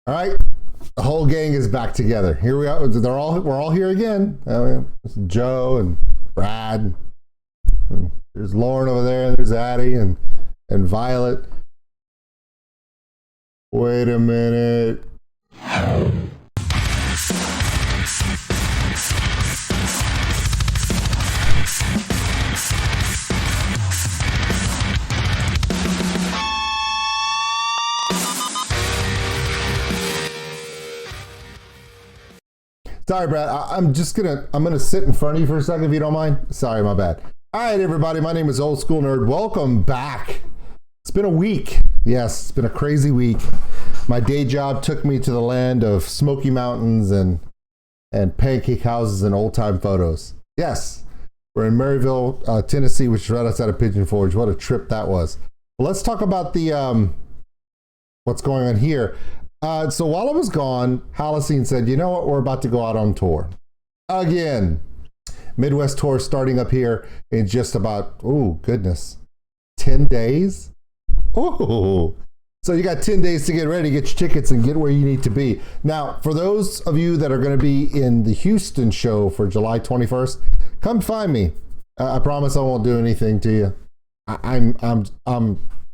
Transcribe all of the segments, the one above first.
All right, the whole gang is back together. Here we are. We're all here again. It's Joe and Brad. And there's Lauren over there. And there's Addie and Violet. Wait a minute. Sorry, Brad. I'm gonna sit in front of you for a second if you don't mind. Sorry, my bad. All right, everybody. My name is Old School Nerd. Welcome back. It's been a week. Yes, it's been a crazy week. My day job took me to the land of Smoky Mountains and pancake houses and old time photos. Yes, we're in Maryville, Tennessee, which is right outside of Pigeon Forge. What a trip that was. Well, let's talk about the what's going on here. So while I was gone, Halocene said, you know what, we're about to go out on tour. Again, Midwest tour starting up here in just about, oh goodness, 10 days? Oh, so you got 10 days to get ready, get your tickets and get where you need to be. Now, for those of you that are gonna be in the Houston show for July 21st, come find me. I promise I won't do anything to you. I'm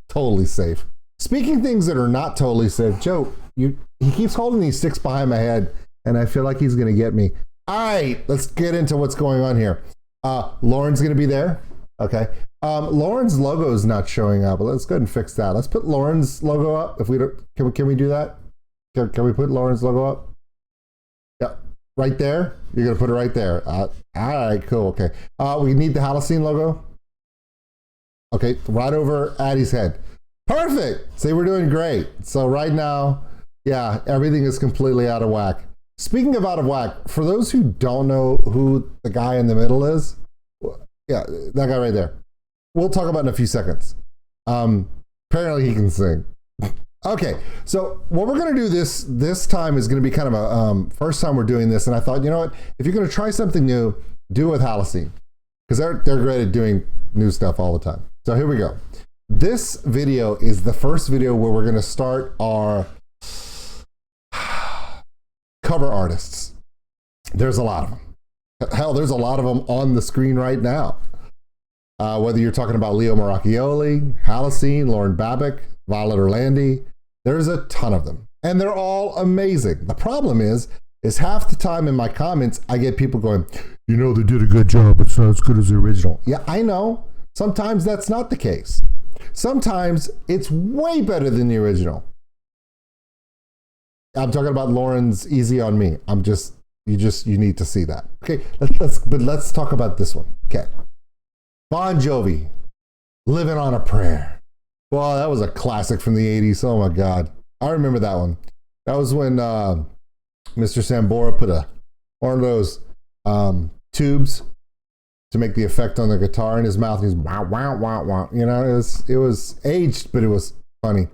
totally safe. Speaking things that are not totally safe, Joe, he keeps holding these sticks behind my head, and I feel like he's going to get me. All right, let's get into what's going on here. Lauren's going to be there. Okay. Lauren's logo is not showing up. Let's go ahead and fix that. Let's put Lauren's logo up. If we don't, can we do that? Can we put Lauren's logo up? Yeah, right there. You're going to put it right there. All right, cool. Okay. We need the Halocene logo. Okay, right over Addie's head. Perfect. See, we're doing great. So right now, yeah, everything is completely out of whack. Speaking of out of whack, for those who don't know who the guy in the middle is, yeah, that guy right there. We'll talk about in a few seconds. Apparently he can sing. Okay, so what we're gonna do this time is gonna be kind of a first time we're doing this, and I thought, you know what, if you're gonna try something new, do it with Halocene, because they're great at doing new stuff all the time. So here we go. This video is the first video where we're gonna start our cover artists. There's a lot of them. Hell, there's a lot of them on the screen right now. Whether you're talking about Leo Maracchioli, Halocene, Lauren Babic, Violet Orlandi, there's a ton of them. And they're all amazing. The problem is half the time in my comments, I get people going, you know, they did a good job, but it's not as good as the original. Yeah, I know. Sometimes that's not the case. Sometimes it's way better than the original. I'm talking about Lauren's Easy on Me. You need to see that. Okay, let's talk about this one. Okay. Bon Jovi, Livin' on a Prayer. Well, that was a classic from the 80s. Oh my God. I remember that one. That was when Mr. Sambora put one of those tubes to make the effect on the guitar in his mouth. He's wow, wow, wow, wow. You know, it was aged, but it was funny.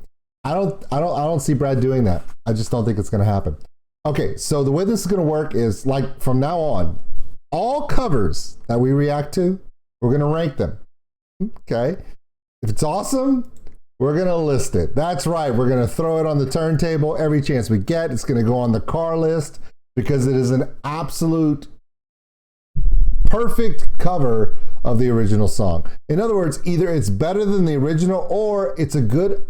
I don't see Brad doing that. I just don't think it's gonna happen. Okay, so the way this is gonna work is, like, from now on, all covers that we react to, we're gonna rank them. Okay? If it's awesome, we're gonna list it. That's right, we're gonna throw it on the turntable every chance we get. It's gonna go on the car list because it is an absolute perfect cover of the original song. In other words, either it's better than the original or it's a good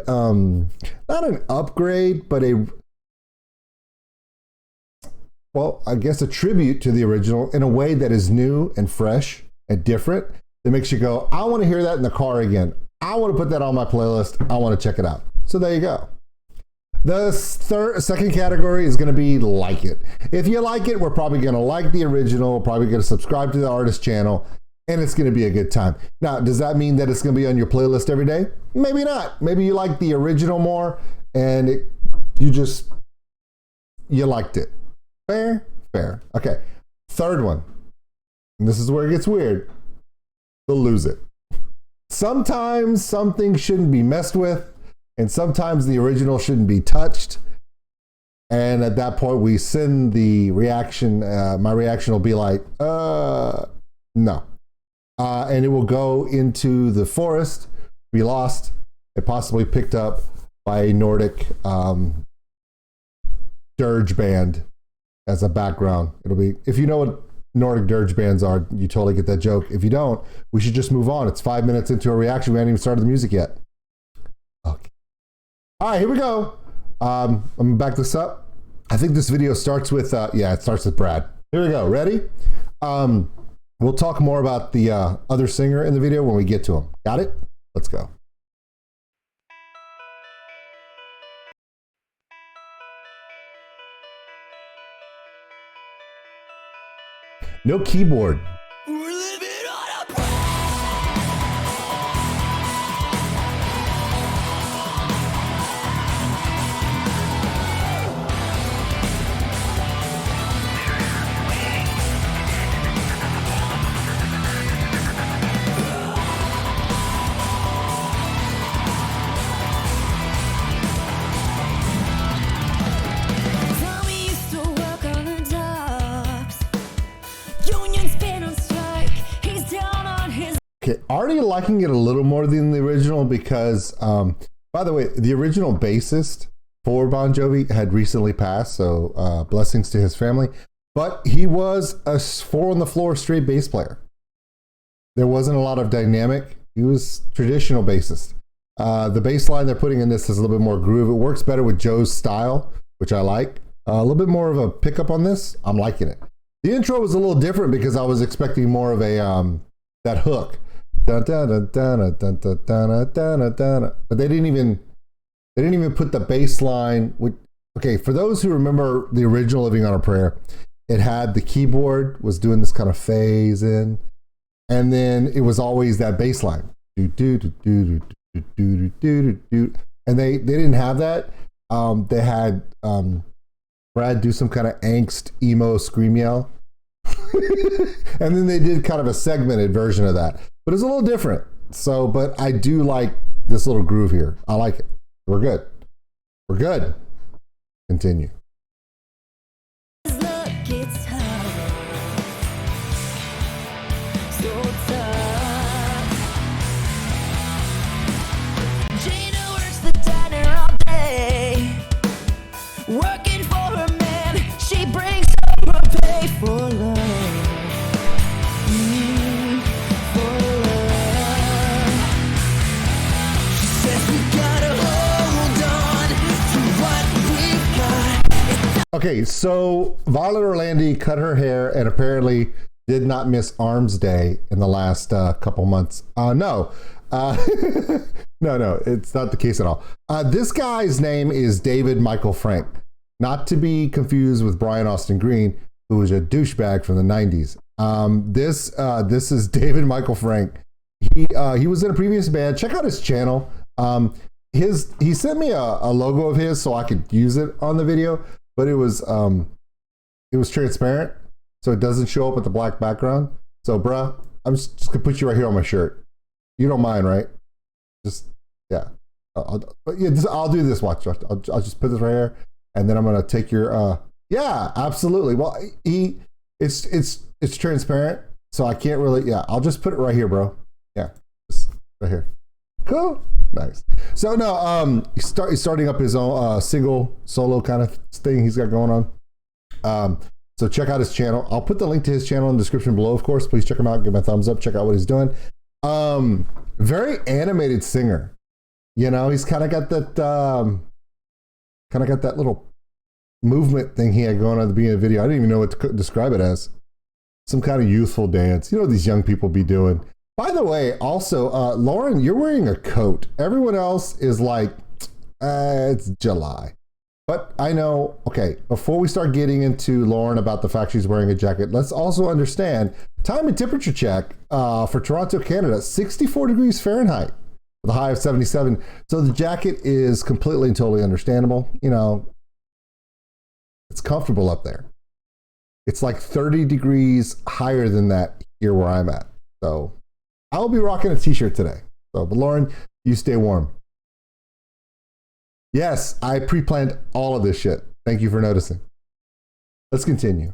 not an upgrade, but I guess a tribute to the original in a way that is new and fresh and different, that makes you go, I want to hear that in the car again. I want to put that on my playlist. I want to check it out. So there you go. The second category is going to be like it. If you like it, we're probably going to like the original, probably going to subscribe to the artist channel, and it's going to be a good time. Now, does that mean that it's going to be on your playlist every day? Maybe not. Maybe you like the original more, and you liked it. Fair? Fair. Okay. Third one, and this is where it gets weird. The Lose It. Sometimes something shouldn't be messed with, and sometimes the original shouldn't be touched. And at that point, we send the reaction. My reaction will be like, no. And it will go into the forest, be lost, and possibly picked up by a Nordic dirge band as a background. It'll be, if you know what Nordic dirge bands are, you totally get that joke. If you don't, we should just move on. It's 5 minutes into a reaction. We haven't even started the music yet. Okay. All right, here we go. I'm gonna back this up. I think this video starts with, yeah, it starts with Brad. Here we go, ready? We'll talk more about the other singer in the video when we get to him. Got it? Let's go. No keyboard. We're living on a Okay, already liking it a little more than the original because, by the way, the original bassist for Bon Jovi had recently passed, so blessings to his family. But he was a 4 on the floor straight bass player. There wasn't a lot of dynamic. He was traditional bassist. The bass line they're putting in this is a little bit more groove. It works better with Joe's style, which I like. A little bit more of a pickup on this. I'm liking it. The intro was a little different because I was expecting more of a that hook. Dun, dun, dun, dun, dun, dun, dun, dun, dun. But they didn't even put the bass line with, okay, for those who remember the original Living on a Prayer, it had the keyboard was doing this kind of phase in, and then it was always that bass line. Do, do, do, do, do, do, do, do, do. And they didn't have that. They had Brad do some kind of angst, emo, scream yell. And then they did kind of a segmented version of that. But it's a little different. So, but I do like this little groove here. I like it. We're good. We're good. Continue. Gina works the diner all day, working for her man. She brings home her pay for love. Okay, so Violet Orlandi cut her hair and apparently did not miss Arms Day in the last couple months. No, no, it's not the case at all. This guy's name is David Michael Frank, not to be confused with Brian Austin Green, who was a douchebag from the 90s. This is David Michael Frank. He was in a previous band. Check out his channel. He sent me a logo of his so I could use it on the video. But it was transparent, so it doesn't show up with the black background. So, bruh, I'm just gonna put you right here on my shirt. You don't mind, right? Just, yeah. I'll do this. Watch. I'll just put this right here, and then I'm gonna take your. Yeah, absolutely. Well, it's transparent, so I can't really. Yeah, I'll just put it right here, bro. Yeah, just right here. Cool. Nice. So no, he's starting up his own single solo kind of thing he's got going on. So check out his channel. I'll put the link to his channel in the description below, of course. Please check him out. Give him a thumbs up. Check out what he's doing. Very animated singer. You know, he's kind of got that little movement thing he had going on at the beginning of the video. I didn't even know what to describe it as. Some kind of youthful dance. You know what these young people be doing. By the way, also, Lauren, you're wearing a coat. Everyone else is like, it's July. But I know, okay, before we start getting into Lauren about the fact she's wearing a jacket, let's also understand time and temperature check for Toronto, Canada, 64 degrees Fahrenheit with a high of 77. So the jacket is completely and totally understandable. You know, it's comfortable up there. It's like 30 degrees higher than that here where I'm at. So I'll be rocking a t-shirt today. So, but Lauren, you stay warm. Yes, I pre-planned all of this shit. Thank you for noticing. Let's continue.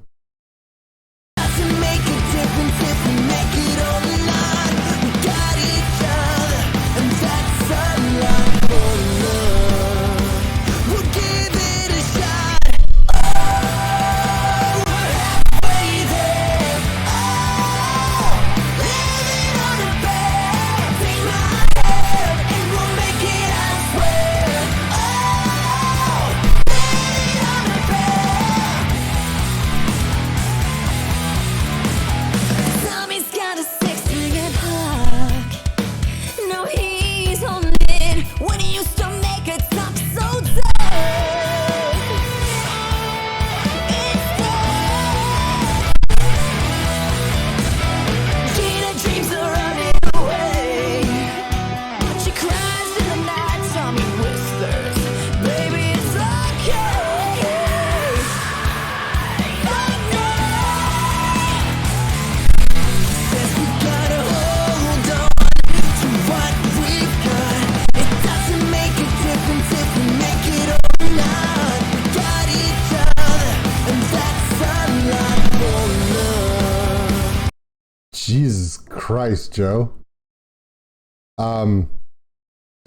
Christ, Joe.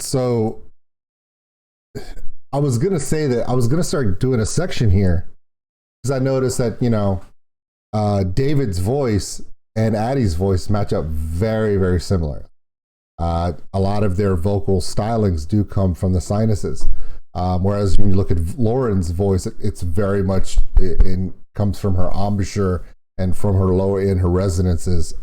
So I was gonna say that I was gonna start doing a section here because I noticed that, you know, David's voice and Addie's voice match up very, very similar. A lot of their vocal stylings do come from the sinuses. Whereas when you look at Lauren's voice, it's very much comes from her embouchure and from her lower end, her resonances.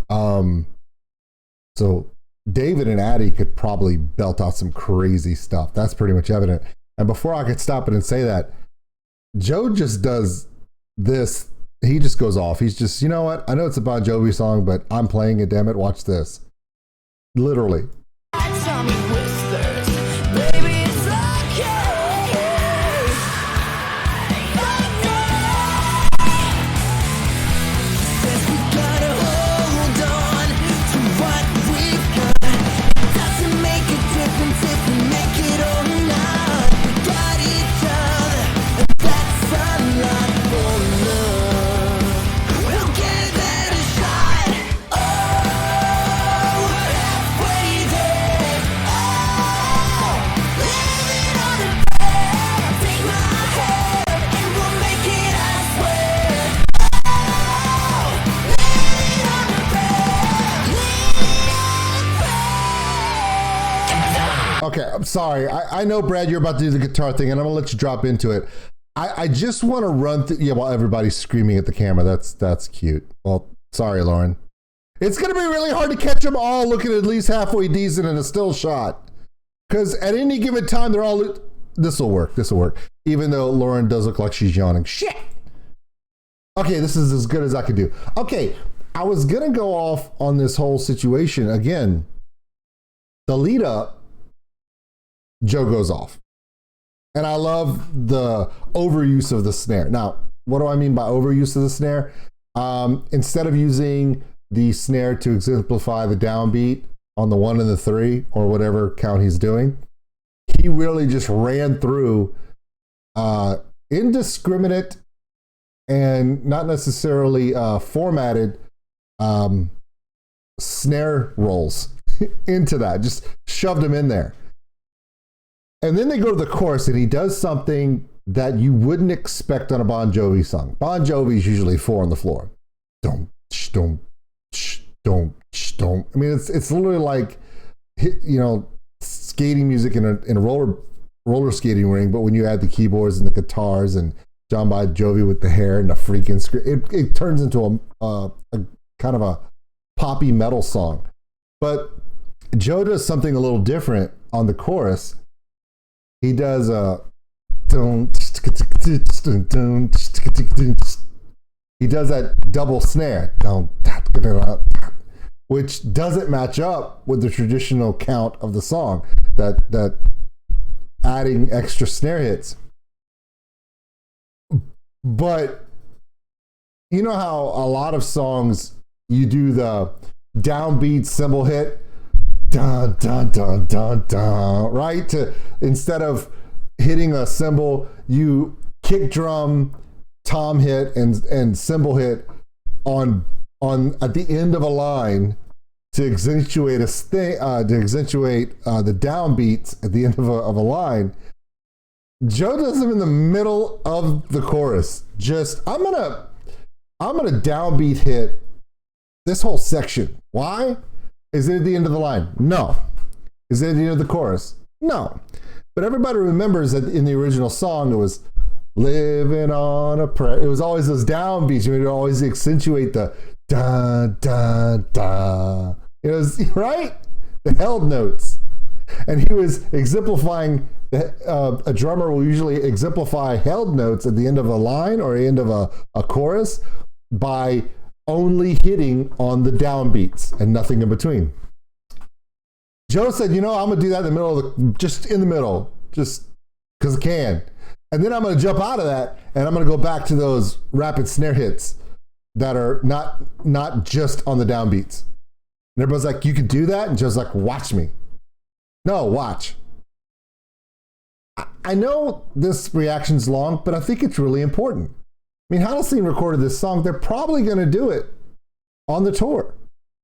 So David and Addie could probably belt out some crazy stuff. That's pretty much evident. And before I could stop it and say that, Joe just does this. He just goes off. He's just, you know what? I know it's a Bon Jovi song, but I'm playing it. Damn it! Watch this. Literally. Tommy whispers, baby, it's okay. Says we gotta hold on to what we've got. It doesn't make a difference if we make it or not. We got each other, and that's a lot for love. We'll give it a shot. Oh, we're halfway there. Oh, living on a prayer. Take my hand, and we'll make it, I swear. Oh, living on a prayer. Living on a prayer. Okay, I'm sorry. I know, Brad, you're about to do the guitar thing, and I'm gonna let you drop into it. I just want to run through. Yeah, while everybody's screaming at the camera, that's cute. Well, sorry, Lauren. It's gonna be really hard to catch them all looking at least halfway decent in a still shot, because at any given time they're all. This will work. This will work. Even though Lauren does look like she's yawning. Shit. Okay, this is as good as I could do. Okay, I was gonna go off on this whole situation again. The lead up, Joe goes off. And I love the overuse of the snare. Now, what do I mean by overuse of the snare? Instead of using the snare to exemplify the downbeat on the 1 and the 3 or whatever count he's doing, he really just ran through indiscriminate and not necessarily formatted snare rolls into that, just shoved them in there. And then they go to the chorus, and he does something that you wouldn't expect on a Bon Jovi song. Bon Jovi is usually 4 on the floor. Don't, don't, don't, don't. I mean, it's literally like, you know, skating music in a roller skating ring, but when you add the keyboards and the guitars and John Bon Jovi with the hair and the freaking screen, it turns into a kind of a poppy metal song. But Joe does something a little different on the chorus. He does a he does that double snare, which doesn't match up with the traditional count of the song, that adding extra snare hits. But you know how a lot of songs you do the downbeat cymbal hit, dun dun dun dun dun, right? Instead of hitting a cymbal, you kick drum, tom hit, and cymbal hit on at the end of a line to accentuate the downbeats at the end of a line. Joe does them in the middle of the chorus. Just I'm gonna downbeat hit this whole section. Why? Is it at the end of the line? No. Is it at the end of the chorus? No. But everybody remembers that in the original song, it was living on a prayer. It was always those downbeats. You would always accentuate the da, da, da. It was, right? The held notes. And he was exemplifying, a drummer will usually exemplify held notes at the end of a line or end of a chorus by only hitting on the downbeats and nothing in between. Joe said, you know, I'm gonna do that in the middle just in the middle, just because I can. And then I'm gonna jump out of that and I'm gonna go back to those rapid snare hits that are not just on the downbeats. And everybody's like, you could do that? And Joe's like, watch me. No, watch. I know this reaction's long, but I think it's really important. I mean, Halocene recorded this song. They're probably going to do it on the tour.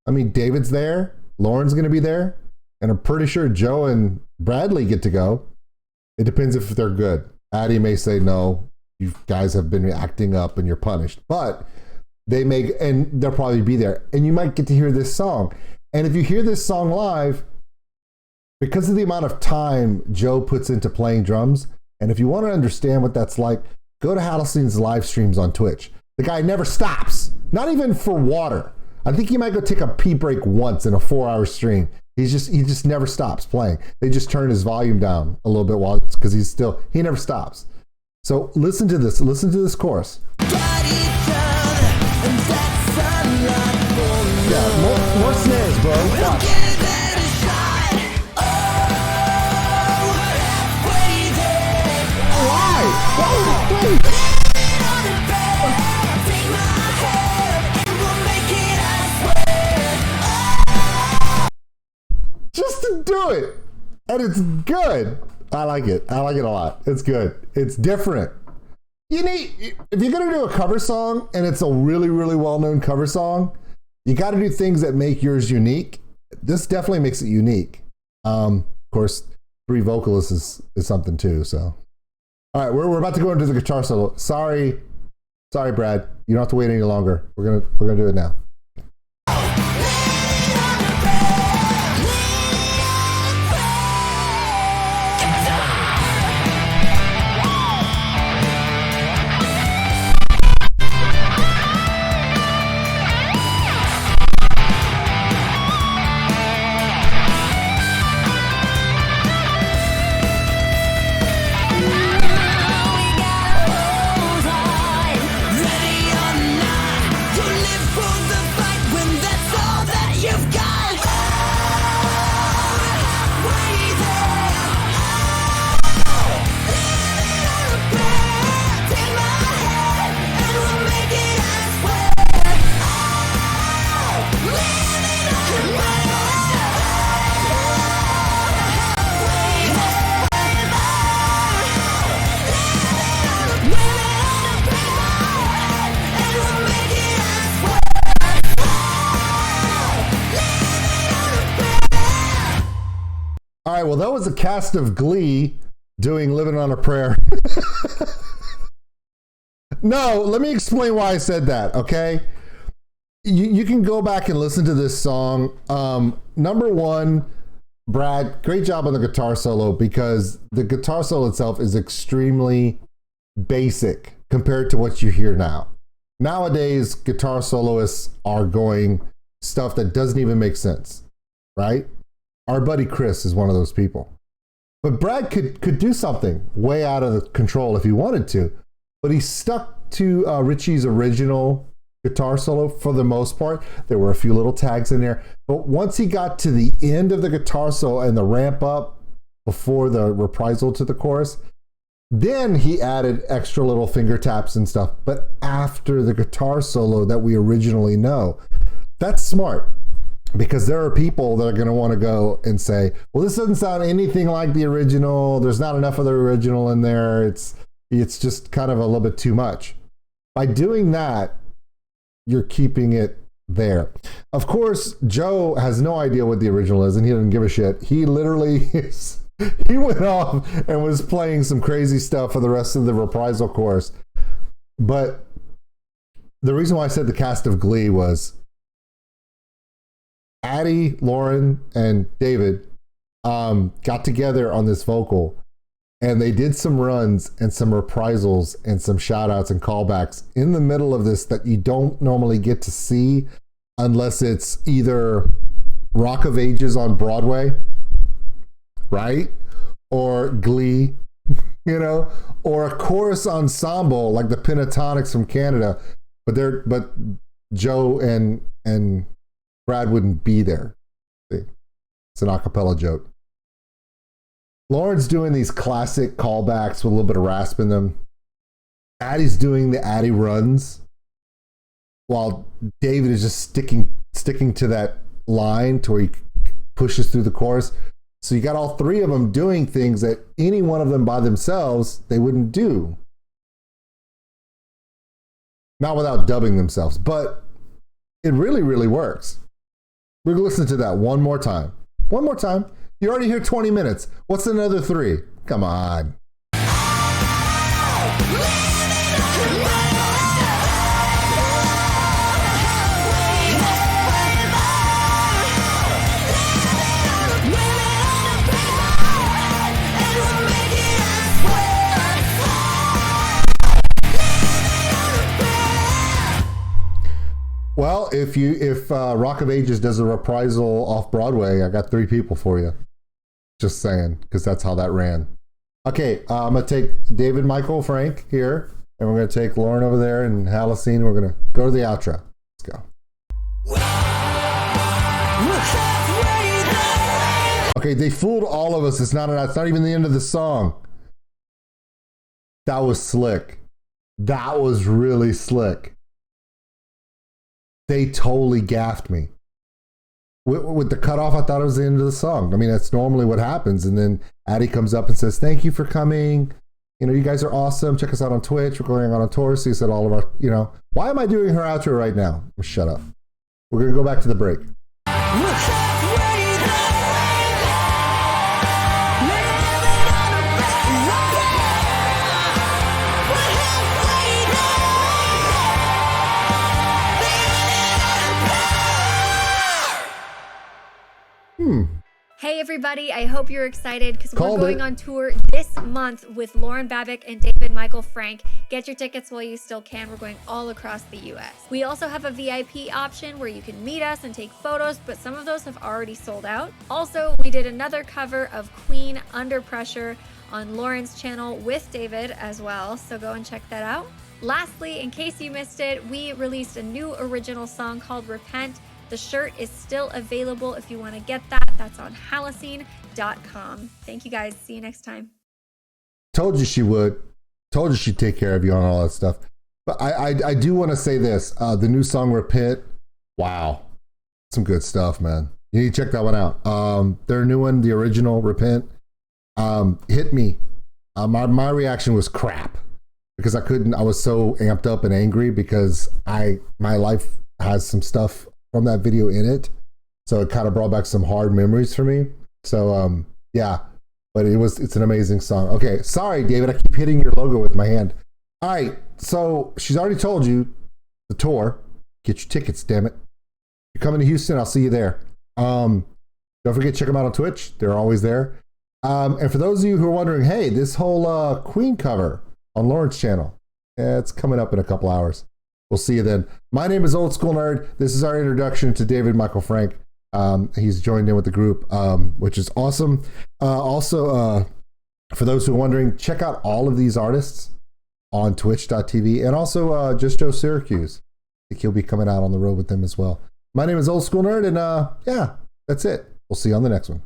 I mean, David's there, Lauren's going to be there, and I'm pretty sure Joe and Bradley get to go. It depends if they're good. Addie may say, no, you guys have been acting up and you're punished. But they may, and they'll probably be there. And you might get to hear this song. And if you hear this song live, because of the amount of time Joe puts into playing drums, and if you want to understand what that's like, go to Halocene's live streams on Twitch. The guy never stops, not even for water. I think he might go take a pee break once in a 4-hour stream. He just never stops playing. They just turn his volume down a little bit while, because he never stops. So listen to this chorus. Got each other, and that's a lot for Yeah, more snares, bro. We'll Watch. give it a shot. Oh, we're halfway there. Why? Lay it on the bed. Take my hand, and we'll make it, I swear. Just to do it. And it's good. I like it. I like it a lot. It's good. It's different. If you're going to do a cover song and it's a really, really well-known cover song, you got to do things that make yours unique. This definitely makes it unique. Of course, 3 vocalists is something too. So, all right, we're about to go into the guitar solo. Sorry, Brad. You don't have to wait any longer. We're gonna do it now. All right, well, that was a cast of Glee doing Living on a Prayer. No, let me explain why I said that, okay? You can go back and listen to this song. Number one, Brad, great job on the guitar solo, because the guitar solo itself is extremely basic compared to what you hear now. Nowadays, guitar soloists are going stuff that doesn't even make sense, right? Our buddy Chris is one of those people. But Brad could do something way out of control if he wanted to, but he stuck to Richie's original guitar solo for the most part. There were a few little tags in there, but once he got to the end of the guitar solo and the ramp up before the reprisal to the chorus, then he added extra little finger taps and stuff, but after the guitar solo that we originally know. That's smart, because there are people that are going to want to go and say, well, this doesn't sound anything like the original. There's not enough of the original in there. It's just kind of a little bit too much. By doing that, you're keeping it there. Of course, Joe has no idea what the original is, and he doesn't give a shit. He literally he went off and was playing some crazy stuff for the rest of the reprisal chorus. But the reason why I said the cast of Glee was Addie, Lauren, and David got together on this vocal, and they did some runs and some reprisals and some shout outs and callbacks in the middle of this that you don't normally get to see unless it's either Rock of Ages on Broadway, right? Or Glee, you know, or a chorus ensemble like the Pentatonics from Canada, but Joe and Brad wouldn't be there. See? It's an a cappella joke. Lauren's doing these classic callbacks with a little bit of rasp in them. Addie's doing the Addie runs, while David is just sticking to that line to where he pushes through the chorus. So you got all three of them doing things that any one of them by themselves they wouldn't do. Not without dubbing themselves, but it really, really works. We're gonna listen to that one more time. One more time. You already hear 20 minutes. What's another 3? Come on. Well, if Rock of Ages does a reprisal off Broadway, I got 3 people for you. Just saying, because that's how that ran. Okay, I'm gonna take David, Michael, Frank here, and we're gonna take Lauren over there and Halocene. We're gonna go to the outro. Let's go. Okay, they fooled all of us. It's not even the end of the song. That was slick. That was really slick. They totally gaffed me. With the cutoff, I thought it was the end of the song. I mean, that's normally what happens. And then Addie comes up and says, thank you for coming. You know, you guys are awesome. Check us out on Twitch. We're going on a tour. So you said all of our, you know, why am I doing her outro right now? Shut up. We're going to go back to the break. Hey everybody, I hope you're excited because we're Called going it. on tour this month with Lauren Babic and David Michael Frank. Get your tickets while you still can. We're going all across the US. We also have a VIP option where you can meet us and take photos, but some of those have already sold out. Also, we did another cover of Queen Under Pressure on Lauren's channel with David as well, so go and check that out. Lastly, in case you missed it, we released a new original song called Repent. The shirt is still available if you want to get that. That's on Halocene.com. Thank you guys. See you next time. Told you she would. Told you she'd take care of you on all that stuff. But I do want to say this. The new song Repent. Wow. Some good stuff, man. You need to check that one out. Their new one, the original Repent, hit me. My reaction was crap because I was so amped up and angry because my life has some stuff from that video in it. So it kind of brought back some hard memories for me. So yeah, but it's an amazing song. Okay, sorry, David, I keep hitting your logo with my hand. All right, so she's already told you the tour. Get your tickets, damn it. You're coming to Houston, I'll see you there. Don't forget to check them out on Twitch. They're always there. And for those of you who are wondering, hey, this whole Queen cover on Lauren's channel, it's coming up in a couple hours. We'll see you then. My name is Old School Nerd. This is our introduction to David Michael Frank. He's joined in with the group, which is awesome. Also, for those who are wondering, check out all of these artists on twitch.tv and also Just Joe Syracuse. I think he'll be coming out on the road with them as well. My name is Old School Nerd, and yeah, that's it. We'll see you on the next one.